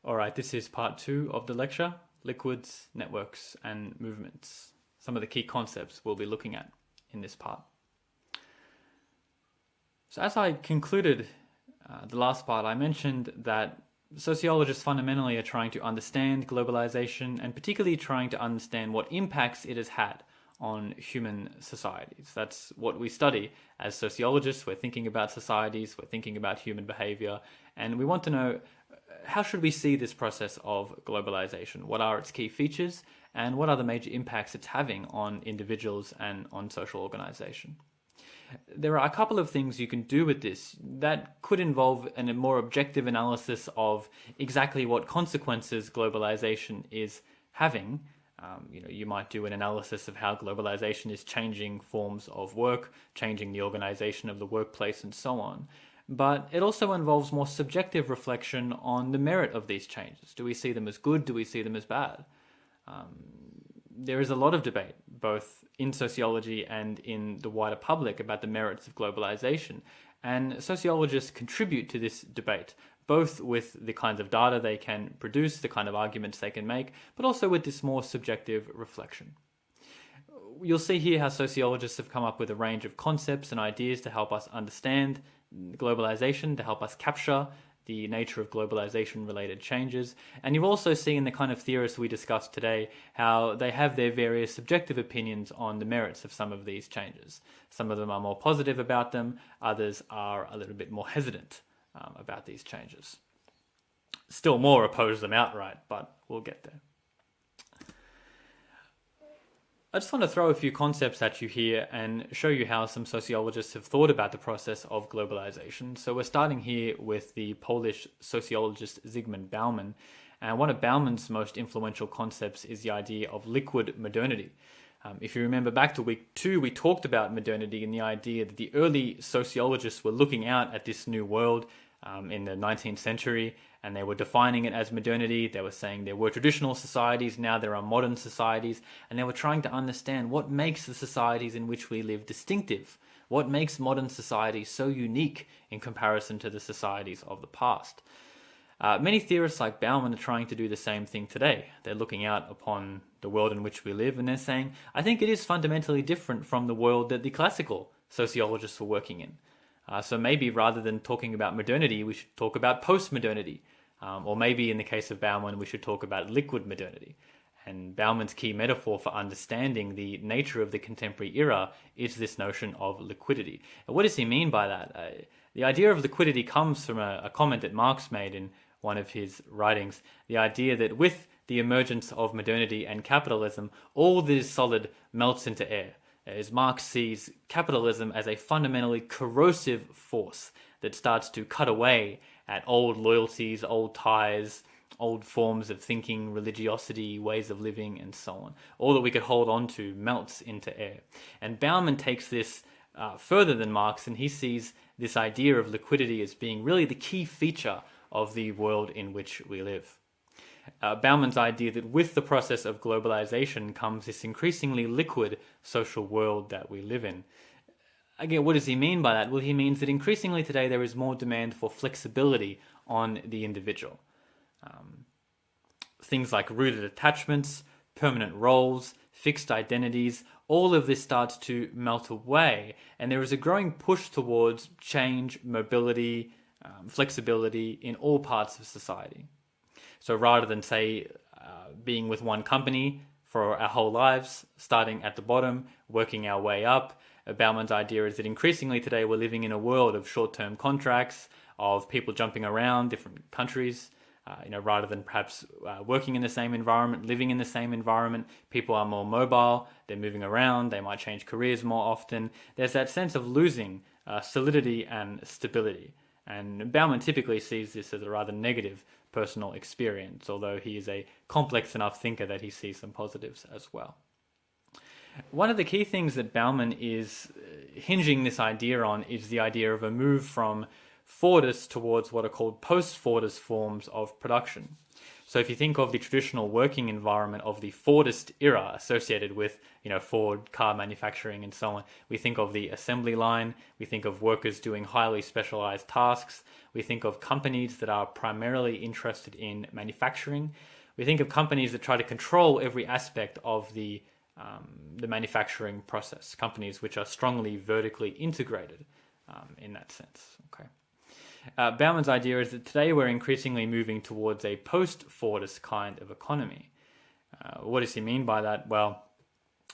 All right, this is part 2 of the lecture, Liquids, Networks and Movements. Some of the key concepts we'll be looking at in this part. So as I concluded the last part, I mentioned that sociologists fundamentally are trying to understand globalization and particularly trying to understand what impacts it has had on human societies. That's what we study as sociologists. We're thinking about societies, we're thinking about human behavior, and we want to know how should we see this process of globalization? What are its key features and what are the major impacts it's having on individuals and on social organization? There are a couple of things you can do with this that could involve a more objective analysis of exactly what consequences globalization is having. You might do an analysis of how globalization is changing forms of work, changing the organization of the workplace, and so on. But it also involves more subjective reflection on the merit of these changes. Do we see them as good? Do we see them as bad? There is a lot of debate, both in sociology and in the wider public, about the merits of globalization. And sociologists contribute to this debate, both with the kinds of data they can produce, the kind of arguments they can make, but also with this more subjective reflection. You'll see here how sociologists have come up with a range of concepts and ideas to help us understand globalization, to help us capture the nature of globalization-related changes. And you've also seen the kind of theorists we discussed today, how they have their various subjective opinions on the merits of some of these changes. Some of them are more positive about them, others are a little bit more hesitant about these changes. Still more oppose them outright, but we'll get there. I just want to throw a few concepts at you here and show you how some sociologists have thought about the process of globalization. So we're starting here with the Polish sociologist Zygmunt Bauman. And one of Bauman's most influential concepts is the idea of liquid modernity. If you remember back to week 2, we talked about modernity and the idea that the early sociologists were looking out at this new world in the 19th century, and they were defining it as modernity. They were saying there were traditional societies, now there are modern societies, and they were trying to understand what makes the societies in which we live distinctive, what makes modern society so unique in comparison to the societies of the past. Many theorists like Bauman are trying to do the same thing today. They're looking out upon the world in which we live, and they're saying, I think it is fundamentally different from the world that the classical sociologists were working in. So maybe rather than talking about modernity, we should talk about post-modernity. Or maybe in the case of Bauman, we should talk about liquid modernity. And Bauman's key metaphor for understanding the nature of the contemporary era is this notion of liquidity. And what does he mean by that? The idea of liquidity comes from a comment that Marx made in one of his writings. The idea that with the emergence of modernity and capitalism, all that is solid melts into air. As Marx sees capitalism as a fundamentally corrosive force that starts to cut away at old loyalties, old ties, old forms of thinking, religiosity, ways of living, and so on. All that we could hold on to melts into air. And Bauman takes this further than Marx, and he sees this idea of liquidity as being really the key feature of the world in which we live. Bauman's idea that with the process of globalization comes this increasingly liquid social world that we live in. Again, what does he mean by that? Well, he means that increasingly today there is more demand for flexibility on the individual. Things like rooted attachments, permanent roles, fixed identities, all of this starts to melt away, and there is a growing push towards change, mobility, flexibility in all parts of society. So rather than, say, being with one company for our whole lives, starting at the bottom, working our way up, Bauman's idea is that increasingly today we're living in a world of short-term contracts, of people jumping around different countries, rather than perhaps working in the same environment, living in the same environment. People are more mobile, they're moving around, they might change careers more often. There's that sense of losing solidity and stability. And Bauman typically sees this as a rather negative personal experience, although he is a complex enough thinker that he sees some positives as well. One of the key things that Bauman is hinging this idea on is the idea of a move from Fordist towards what are called post-Fordist forms of production. So if you think of the traditional working environment of the Fordist era associated with, Ford car manufacturing and so on, we think of the assembly line, we think of workers doing highly specialized tasks, we think of companies that are primarily interested in manufacturing, we think of companies that try to control every aspect of the manufacturing process, companies which are strongly vertically integrated in that sense. Okay. Bauman's idea is that today we're increasingly moving towards a post-Fordist kind of economy. What does he mean by that? Well,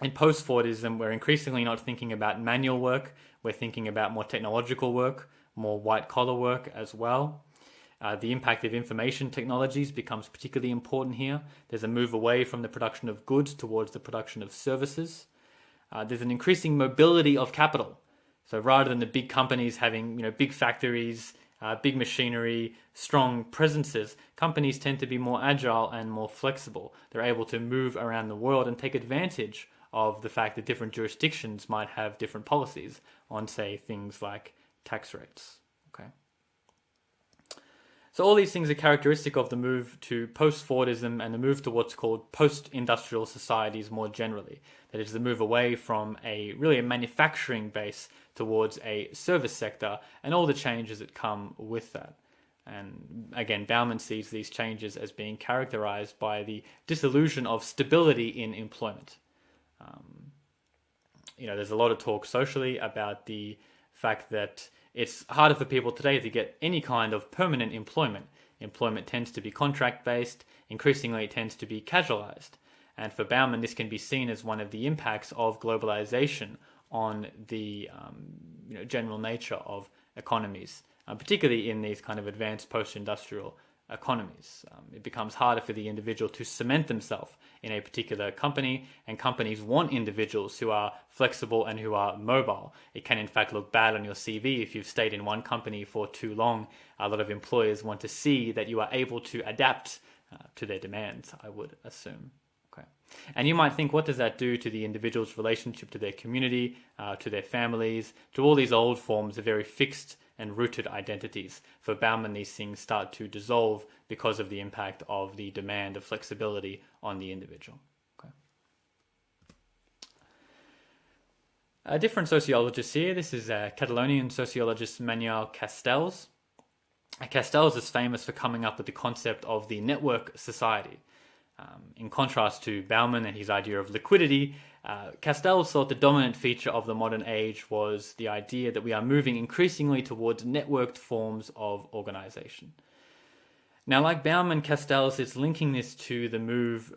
in post-Fordism, we're increasingly not thinking about manual work. We're thinking about more technological work, more white-collar work as well. The impact of information technologies becomes particularly important here. There's a move away from the production of goods towards the production of services. There's an increasing mobility of capital. So rather than the big companies having, big factories, big machinery, strong presences, companies tend to be more agile and more flexible. They're able to move around the world and take advantage of the fact that different jurisdictions might have different policies on, say, things like tax rates. Okay. So all these things are characteristic of the move to post-Fordism and the move to what's called post-industrial societies more generally. That is the move away from a manufacturing base towards a service sector and all the changes that come with that. And again, Bauman sees these changes as being characterized by the disillusion of stability in employment. There's a lot of talk socially about the fact that it's harder for people today to get any kind of permanent employment. Employment tends to be contract-based, increasingly it tends to be casualized. And for Bauman, this can be seen as one of the impacts of globalization on the general nature of economies, particularly in these kind of advanced post-industrial economies. It becomes harder for the individual to cement themselves in a particular company, and companies want individuals who are flexible and who are mobile. It can in fact look bad on your CV if you've stayed in one company for too long. A lot of employers want to see that you are able to adapt to their demands, I would assume. Okay. And you might think, what does that do to the individual's relationship to their community, to their families, to all these old forms of very fixed and rooted identities? For Bauman, these things start to dissolve because of the impact of the demand of flexibility on the individual. Okay. Different sociologists here. This is Catalonian sociologist Manuel Castells. Castells is famous for coming up with the concept of the network society. In contrast to Bauman and his idea of liquidity, Castells thought the dominant feature of the modern age was the idea that we are moving increasingly towards networked forms of organization. Now, like Bauman, Castells is linking this to the move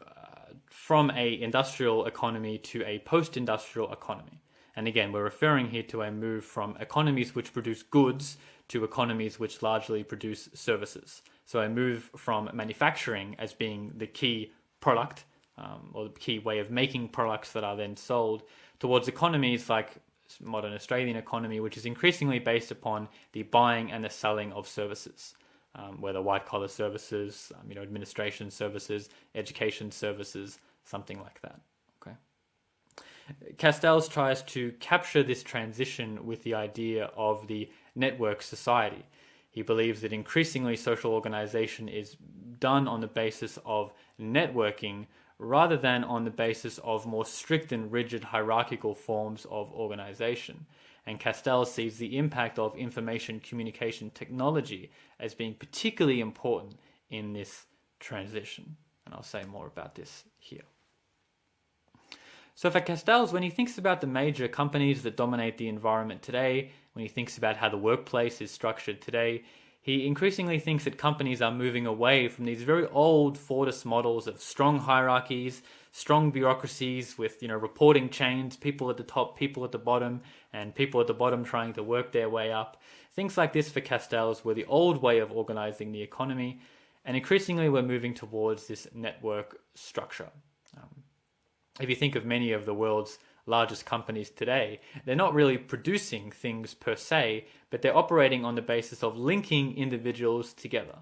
from an industrial economy to a post-industrial economy. And again, we're referring here to a move from economies which produce goods to economies which largely produce services. So a move from manufacturing as being the key product, or the key way of making products that are then sold, towards economies like modern Australian economy, which is increasingly based upon the buying and the selling of services, whether white-collar services, administration services, education services, something like that. Okay. Castells tries to capture this transition with the idea of the network society. He believes that increasingly social organization is done on the basis of networking rather than on the basis of more strict and rigid hierarchical forms of organization. And Castells sees the impact of information communication technology as being particularly important in this transition. And I'll say more about this here. So for Castells, when he thinks about the major companies that dominate the environment today, when he thinks about how the workplace is structured today, he increasingly thinks that companies are moving away from these very old Fordist models of strong hierarchies, strong bureaucracies with, reporting chains, people at the top, people at the bottom, and people at the bottom trying to work their way up. Things like this for Castells were the old way of organizing the economy, and increasingly we're moving towards this network structure. If you think of many of the world's largest companies today, they're not really producing things per se, but they're operating on the basis of linking individuals together.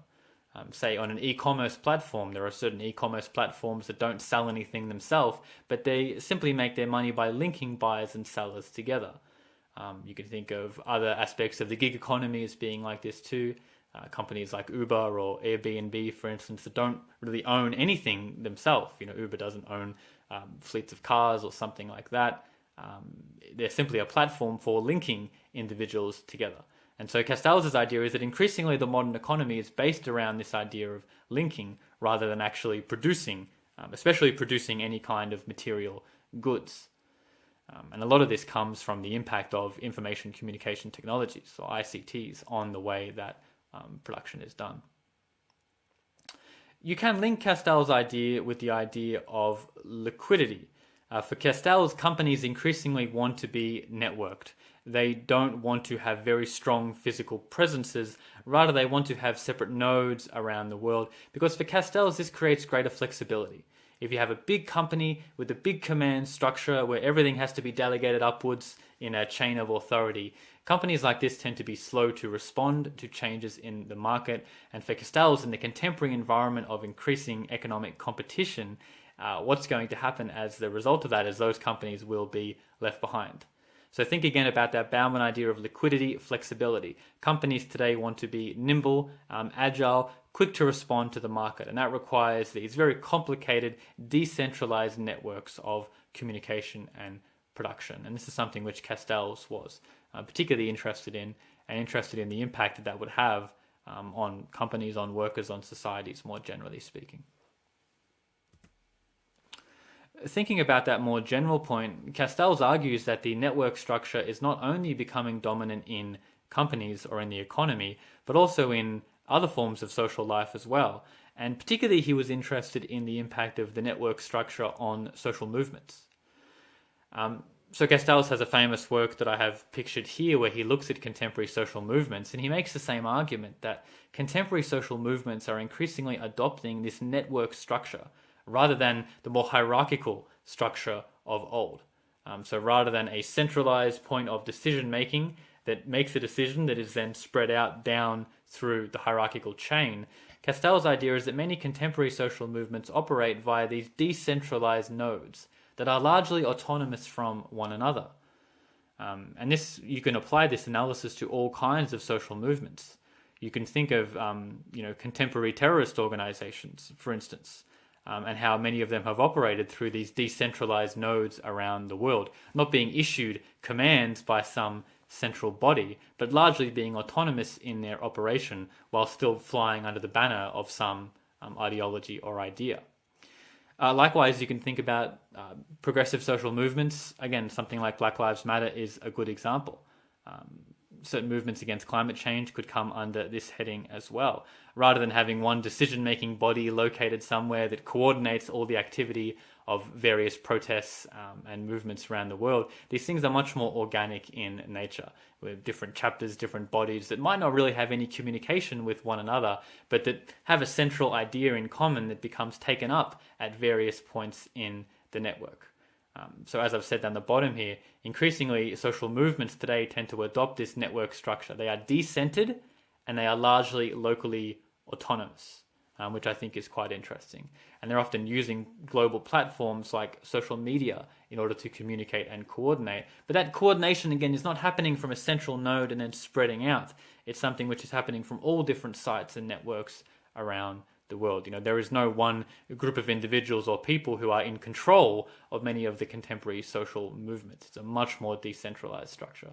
Say on an e-commerce platform, there are certain e-commerce platforms that don't sell anything themselves, but they simply make their money by linking buyers and sellers together. You can think of other aspects of the gig economy as being like this too. Companies like Uber or Airbnb, for instance, that don't really own anything themselves. Uber doesn't own fleets of cars or something like that. They're simply a platform for linking individuals together. And so Castells' idea is that increasingly the modern economy is based around this idea of linking rather than actually producing, especially producing any kind of material goods. And a lot of this comes from the impact of information communication technologies, or ICTs, on the way that production is done. You can link Castells' idea with the idea of liquidity. For Castells, companies increasingly want to be networked. They don't want to have very strong physical presences. Rather, they want to have separate nodes around the world, because for Castells, this creates greater flexibility. If you have a big company with a big command structure where everything has to be delegated upwards in a chain of authority, companies like this tend to be slow to respond to changes in the market. And for Castells, in the contemporary environment of increasing economic competition, what's going to happen as the result of that is those companies will be left behind. So think again about that Bauman idea of liquidity, flexibility. Companies today want to be nimble, agile, quick to respond to the market, and that requires these very complicated, decentralized networks of communication and production. And this is something which Castells was particularly interested in, and interested in the impact that would have on companies, on workers, on societies, more generally speaking. Thinking about that more general point, Castells argues that the network structure is not only becoming dominant in companies or in the economy, but also in other forms of social life as well. And particularly he was interested in the impact of the network structure on social movements. So Castells has a famous work that I have pictured here where he looks at contemporary social movements, and he makes the same argument that contemporary social movements are increasingly adopting this network structure rather than the more hierarchical structure of old. So rather than a centralized point of decision making that makes a decision that is then spread out down through the hierarchical chain, Castells' idea is that many contemporary social movements operate via these decentralized nodes that are largely autonomous from one another. And this, you can apply this analysis to all kinds of social movements. You can think of contemporary terrorist organizations, for instance, and how many of them have operated through these decentralized nodes around the world, not being issued commands by some central body, but largely being autonomous in their operation while still flying under the banner of some ideology or idea. Likewise, you can think about progressive social movements. Again, something like Black Lives Matter is a good example. Certain movements against climate change could come under this heading as well. Rather than having one decision-making body located somewhere that coordinates all the activity of various protests and movements around the world, these things are much more organic in nature, with different chapters, different bodies that might not really have any communication with one another, but that have a central idea in common that becomes taken up at various points in the network. So as I've said down the bottom here, increasingly social movements today tend to adopt this network structure. They are decentered and they are largely locally autonomous, which I think is quite interesting. And they're often using global platforms like social media in order to communicate and coordinate. But that coordination, again, is not happening from a central node and then spreading out. It's something which is happening from all different sites and networks around the world. There is no one group of individuals or people who are in control of many of the contemporary social movements. It's a much more decentralized structure.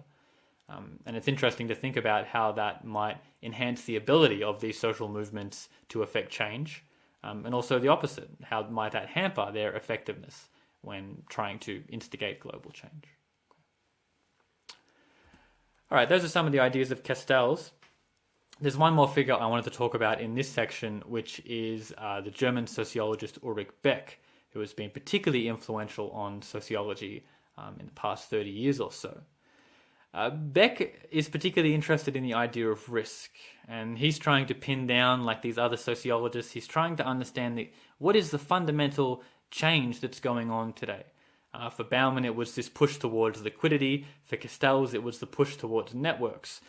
And it's interesting to think about how that might enhance the ability of these social movements to affect change, and also the opposite. How might that hamper their effectiveness when trying to instigate global change? All right, those are some of the ideas of Castells. There's one more figure I wanted to talk about in this section, which is the German sociologist Ulrich Beck, who has been particularly influential on sociology in the past 30 years or so. Beck is particularly interested in the idea of risk, and he's trying to pin down, like these other sociologists, he's trying to understand what is the fundamental change that's going on today. For Bauman, it was this push towards liquidity. For Castells, it was the push towards networks.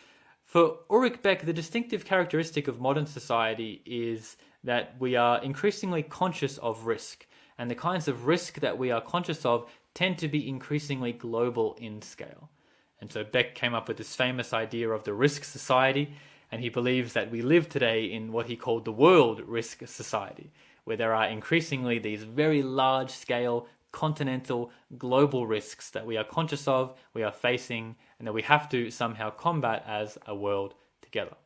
For Ulrich Beck, the distinctive characteristic of modern society is that we are increasingly conscious of risk, and the kinds of risk that we are conscious of tend to be increasingly global in scale. And so Beck came up with this famous idea of the risk society, and he believes that we live today in what he called the world risk society, where there are increasingly these very large-scale, continental, global risks that we are conscious of, we are facing, and that we have to somehow combat as a world together.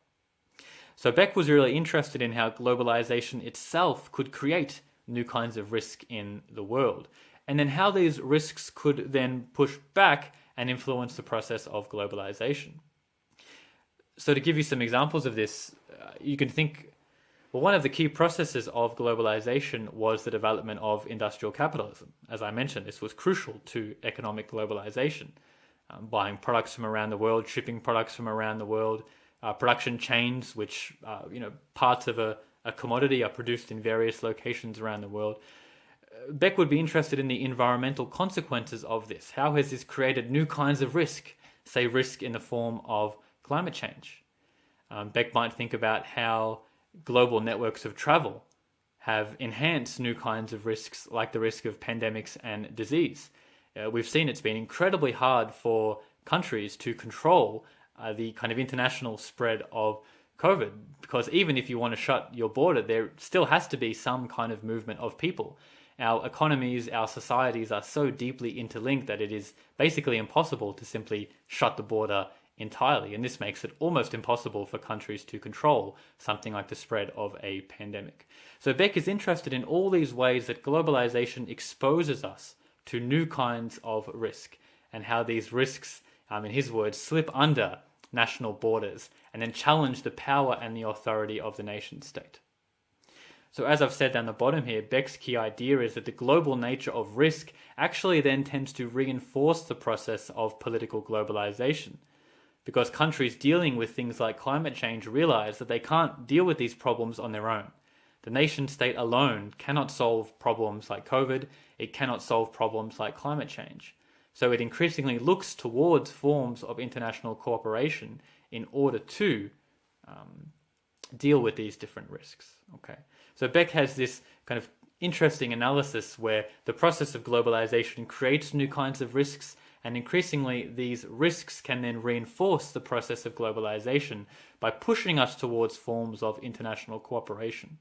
So Beck was really interested in how globalization itself could create new kinds of risk in the world, and then how these risks could then push back and influence the process of globalization. So to give you some examples of this, you can think, well, one of the key processes of globalization was the development of industrial capitalism. As I mentioned, this was crucial to economic globalization. Buying products from around the world, shipping products from around the world, production chains, which, parts of a commodity are produced in various locations around the world. Beck would be interested in the environmental consequences of this. How has this created new kinds of risk, say risk in the form of climate change? Beck might think about how global networks of travel have enhanced new kinds of risks, like the risk of pandemics and disease. We've seen it's been incredibly hard for countries to control the kind of international spread of COVID, because even if you want to shut your border, there still has to be some kind of movement of people. Our economies, our societies are so deeply interlinked that it is basically impossible to simply shut the border entirely. And this makes it almost impossible for countries to control something like the spread of a pandemic. So Beck is interested in all these ways that globalization exposes us to new kinds of risk, and how these risks, in his words, slip under national borders and then challenge the power and the authority of the nation state. So as I've said down the bottom here, Beck's key idea is that the global nature of risk actually then tends to reinforce the process of political globalization, because countries dealing with things like climate change realize that they can't deal with these problems on their own. The nation state alone cannot solve problems like COVID, it cannot solve problems like climate change. So it increasingly looks towards forms of international cooperation in order to deal with these different risks. Okay, so Beck has this kind of interesting analysis where the process of globalization creates new kinds of risks, and increasingly these risks can then reinforce the process of globalization by pushing us towards forms of international cooperation.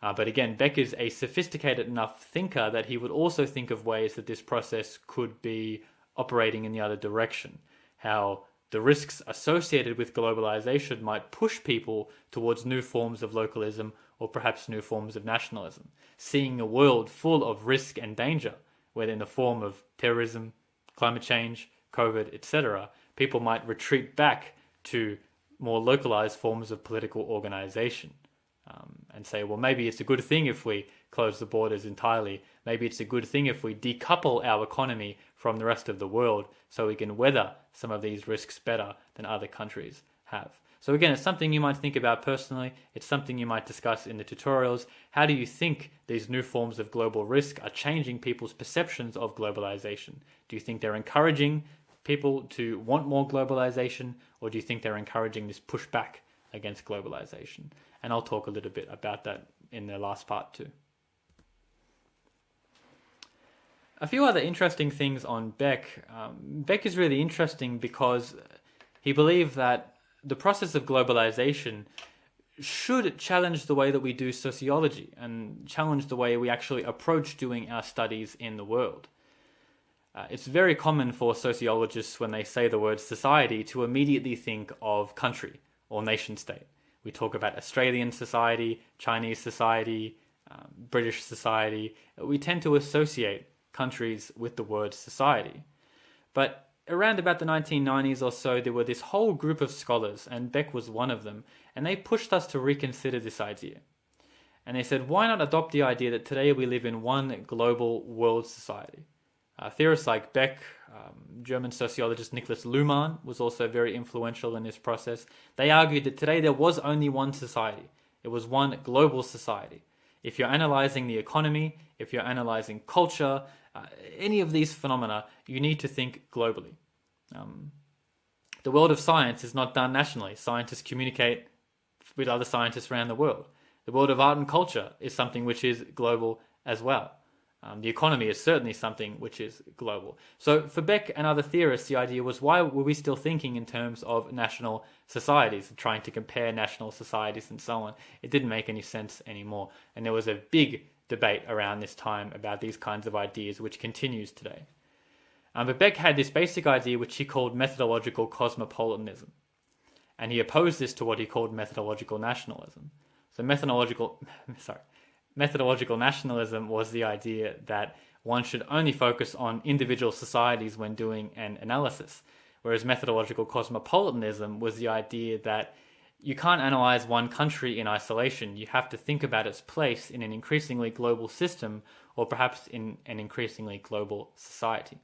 But again, Beck is a sophisticated enough thinker that he would also think of ways that this process could be operating in the other direction. How the risks associated with globalization might push people towards new forms of localism, or perhaps new forms of nationalism, seeing a world full of risk and danger, whether in the form of terrorism, climate change, COVID, etc. People might retreat back to more localized forms of political organization. And say, well, maybe it's a good thing if we close the borders entirely. Maybe it's a good thing if we decouple our economy from the rest of the world so we can weather some of these risks better than other countries have. So again, it's something you might think about personally. It's something you might discuss in the tutorials. How do you think these new forms of global risk are changing people's perceptions of globalization? Do you think they're encouraging people to want more globalization, or do you think they're encouraging this pushback against globalization? And I'll talk a little bit about that in the last part too. A few other interesting things on Beck. Beck is really interesting because he believed that the process of globalization should challenge the way that we do sociology and challenge the way we actually approach doing our studies in the world. It's very common for sociologists, when they say the word society, to immediately think of country or nation state. We talk about Australian society, Chinese society, British society. We tend to associate countries with the word society. But around about the 1990s or so, there were this whole group of scholars, and Beck was one of them, and they pushed us to reconsider this idea. And they said, why not adopt the idea that today we live in one global world society? Theorists like Beck, German sociologist Niklas Luhmann was also very influential in this process. They argued that today there was only one society. It was one global society. If you're analyzing the economy, if you're analyzing culture, any of these phenomena, you need to think globally. The world of science is not done nationally. Scientists communicate with other scientists around the world. The world of art and culture is something which is global as well. The economy is certainly something which is global. So for Beck and other theorists, the idea was, why were we still thinking in terms of national societies, trying to compare national societies and so on? It didn't make any sense anymore. And there was a big debate around this time about these kinds of ideas, which continues today. But Beck had this basic idea which he called methodological cosmopolitanism. And he opposed this to what he called methodological nationalism. So methodological nationalism was the idea that one should only focus on individual societies when doing an analysis, whereas methodological cosmopolitanism was the idea that you can't analyze one country in isolation. You have to think about its place in an increasingly global system, or perhaps in an increasingly global society.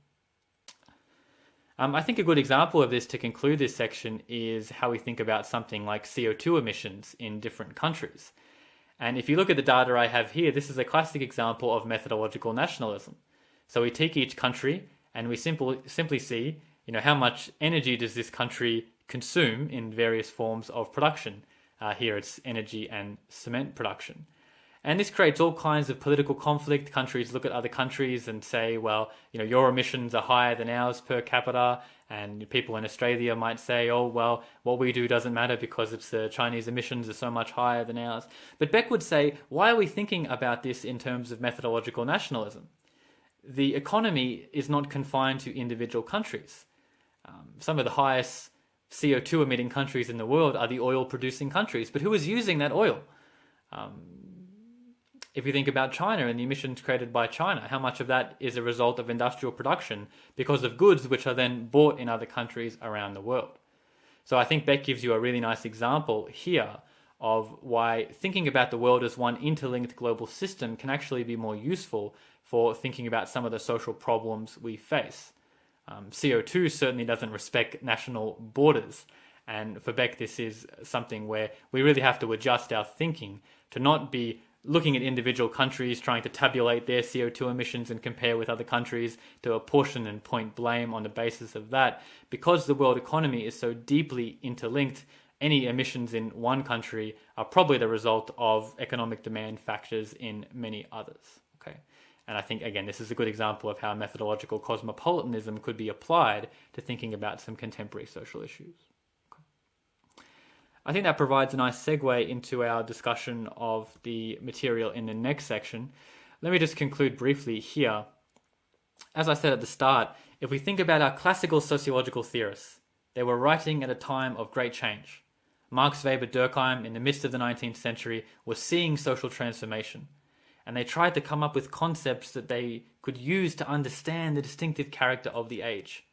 I think a good example of this to conclude this section is how we think about something like CO2 emissions in different countries. And if you look at the data I have here, this is a classic example of methodological nationalism. So we take each country and we simply see, how much energy does this country consume in various forms of production. Here it's energy and cement production. And this creates all kinds of political conflict. Countries look at other countries and say, well, your emissions are higher than ours per capita. And people in Australia might say, oh, well, what we do doesn't matter because it's the Chinese emissions are so much higher than ours. But Beck would say, why are we thinking about this in terms of methodological nationalism? The economy is not confined to individual countries. Some of the highest CO2 emitting countries in the world are the oil producing countries. But who is using that oil? If you think about China and the emissions created by China, how much of that is a result of industrial production because of goods which are then bought in other countries around the world? So I think Beck gives you a really nice example here of why thinking about the world as one interlinked global system can actually be more useful for thinking about some of the social problems we face. CO2 certainly doesn't respect national borders. And for Beck, this is something where we really have to adjust our thinking to not be looking at individual countries, trying to tabulate their CO2 emissions and compare with other countries, to apportion and point blame on the basis of that. Because the world economy is so deeply interlinked, any emissions in one country are probably the result of economic demand factors in many others. Okay, and I think, again, this is a good example of how methodological cosmopolitanism could be applied to thinking about some contemporary social issues. I think that provides a nice segue into our discussion of the material in the next section. Let me just conclude briefly here. As I said at the start, if we think about our classical sociological theorists, they were writing at a time of great change. Marx, Weber, Durkheim, in the midst of the 19th century, were seeing social transformation. And they tried to come up with concepts that they could use to understand the distinctive character of the age.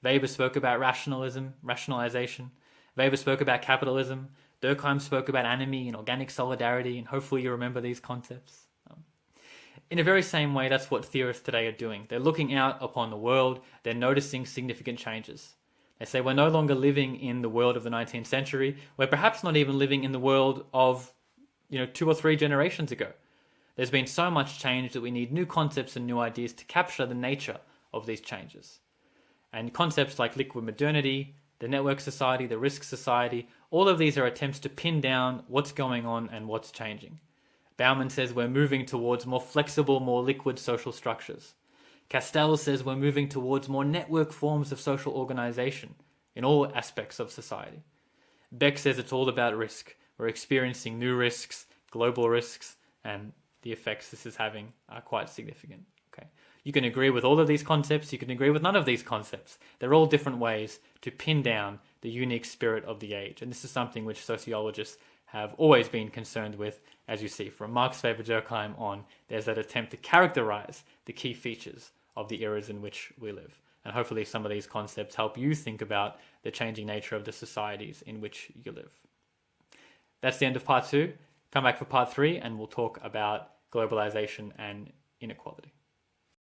Weber spoke about rationalization. Weber spoke about capitalism. Durkheim spoke about anomie and organic solidarity, and hopefully you remember these concepts. In a very same way, that's what theorists today are doing. They're looking out upon the world, they're noticing significant changes. They say we're no longer living in the world of the 19th century, we're perhaps not even living in the world of 2 or 3 generations ago. There's been so much change that we need new concepts and new ideas to capture the nature of these changes. And concepts like liquid modernity, the network society, the risk society, all of these are attempts to pin down what's going on and what's changing. Bauman says we're moving towards more flexible, more liquid social structures. Castell says we're moving towards more network forms of social organization in all aspects of society. Beck says it's all about risk. We're experiencing new risks, global risks, and the effects this is having are quite significant. Okay. You can agree with all of these concepts, you can agree with none of these concepts. They're all different ways to pin down the unique spirit of the age. And this is something which sociologists have always been concerned with. As you see, from Marx, Weber, Durkheim on, there's that attempt to characterize the key features of the eras in which we live. And hopefully some of these concepts help you think about the changing nature of the societies in which you live. That's the end of part 2. Come back for part 3 and we'll talk about globalization and inequality.